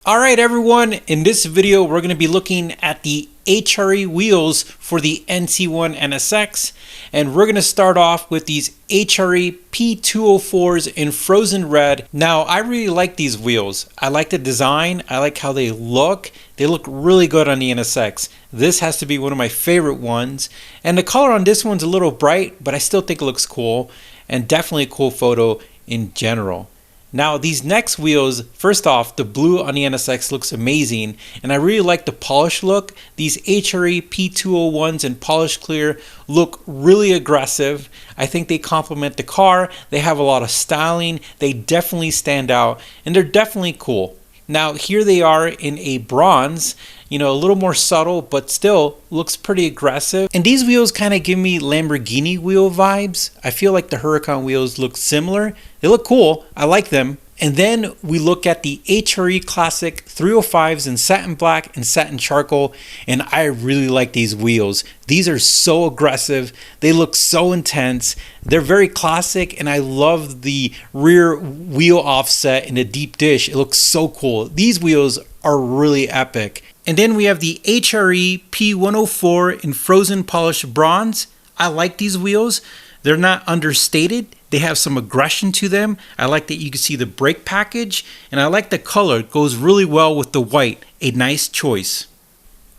Alright everyone, in this video we're going to be looking at the HRE wheels for the NC1 NSX, and we're going to start off with these HRE P204s in frozen red. Now I really like these wheels. I like the design, I like how they look really good on the NSX. This has to be one of my favorite ones, and the color on this one's a little bright, but I still think it looks cool, and definitely a cool photo in general. Now these next wheels, first off, the blue on the NSX looks amazing, and I really like the polish look. These HRE P201s in polished clear look really aggressive. I think they complement the car. They have a lot of styling. They definitely stand out, and they're definitely cool. Now here they are in a bronze, a little more subtle, but still looks pretty aggressive. And these wheels kind of give me Lamborghini wheel vibes. I feel like the Huracan wheels look similar. They look cool. I like them. And then we look at the HRE Classic 305s in satin black and satin charcoal, and I really like these wheels. These are so aggressive. They look so intense. They're very classic, and I love the rear wheel offset in the deep dish. It looks so cool. These wheels are really epic. And then we have the HRE P104 in frozen polished bronze. I like these wheels. They're not understated. They have some aggression to them. I like that you can see the brake package, and I like the color. It goes really well with the white. A nice choice.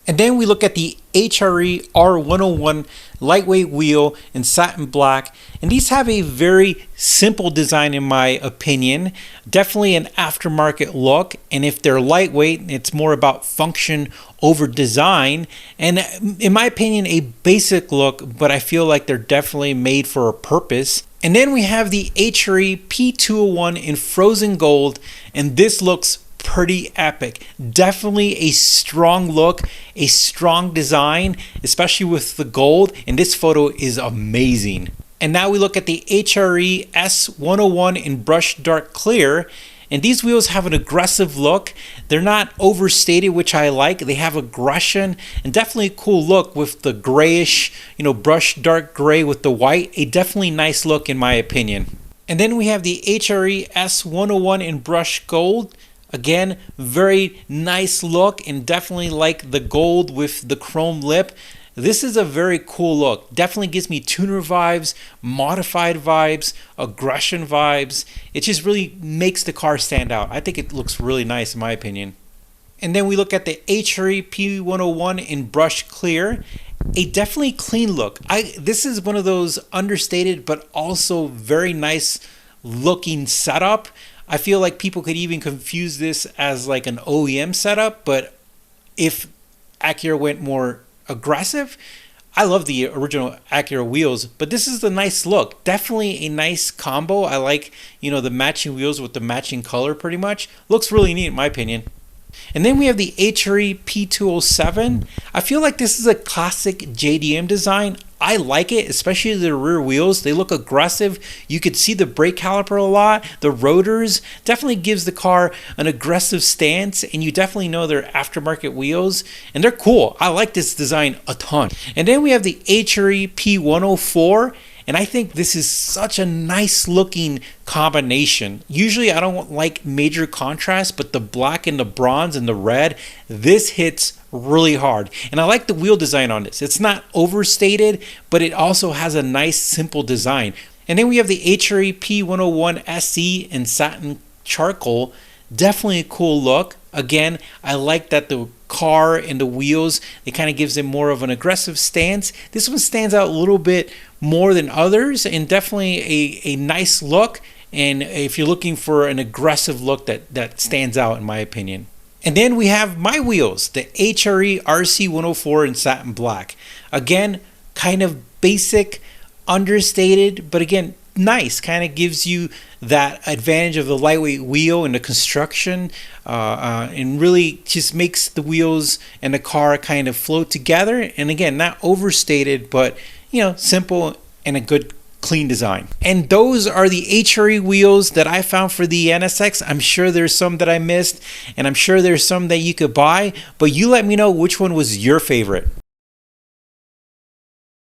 And then we look at the HRE R101 lightweight wheel in satin black, and these have a very simple design in my opinion. Definitely an aftermarket look, and if they're lightweight, it's more about function over design, and in my opinion a basic look, but I feel like they're definitely made for a purpose. And then we have the HRE P201 in frozen gold, and this looks pretty epic. Definitely a strong look, a strong design, especially with the gold, and this photo is amazing. And now we look at the HRE S101 in brushed dark clear, and these wheels have an aggressive look. They're not overstated, which I like. They have aggression and definitely a cool look with the grayish, brushed dark gray with the white. A definitely nice look in my opinion. And then we have the HRE S101 in brushed gold. Again, very nice look, and definitely like the gold with the chrome lip. This is a very cool look. Definitely gives me tuner vibes, modified vibes, aggression vibes. It just really makes the car stand out. I think it looks really nice in my opinion. And then we look at the HRE P101 in brushed clear. A definitely clean look. This is one of those understated but also very nice looking setup. I feel like people could even confuse this as like an OEM setup, but if Acura went more aggressive, I love the original Acura wheels, but this is a nice look. Definitely a nice combo. I like, the matching wheels with the matching color pretty much. Looks really neat in my opinion. And then we have the HRE P207. I feel like this is a classic JDM design. I like it, especially the rear wheels. They look aggressive. You could see the brake caliper a lot. The rotors definitely gives the car an aggressive stance, and you definitely know they're aftermarket wheels, and they're cool. I like this design a ton. And then we have the HRE P104. And I think this is such a nice looking combination. Usually I don't like major contrast, but the black and the bronze and the red, this hits really hard. And I like the wheel design on this. It's not overstated, but it also has a nice simple design. And then we have the HRE P101 SE in satin charcoal. Definitely a cool look. Again, I like that the car and the wheels, it kind of gives them more of an aggressive stance. This one stands out a little bit more than others, and definitely a nice look. And if you're looking for an aggressive look, that stands out in my opinion. And then we have my wheels, the HRE RC104 in satin black. Again, kind of basic, understated, but again, nice. Kind of gives you that advantage of the lightweight wheel and the construction, and really just makes the wheels and the car kind of float together. And again, not overstated, but simple and a good clean design. And those are the HRE wheels that I found for the NSX. I'm sure there's some that I missed, and I'm sure there's some that you could buy, but you let me know which one was your favorite.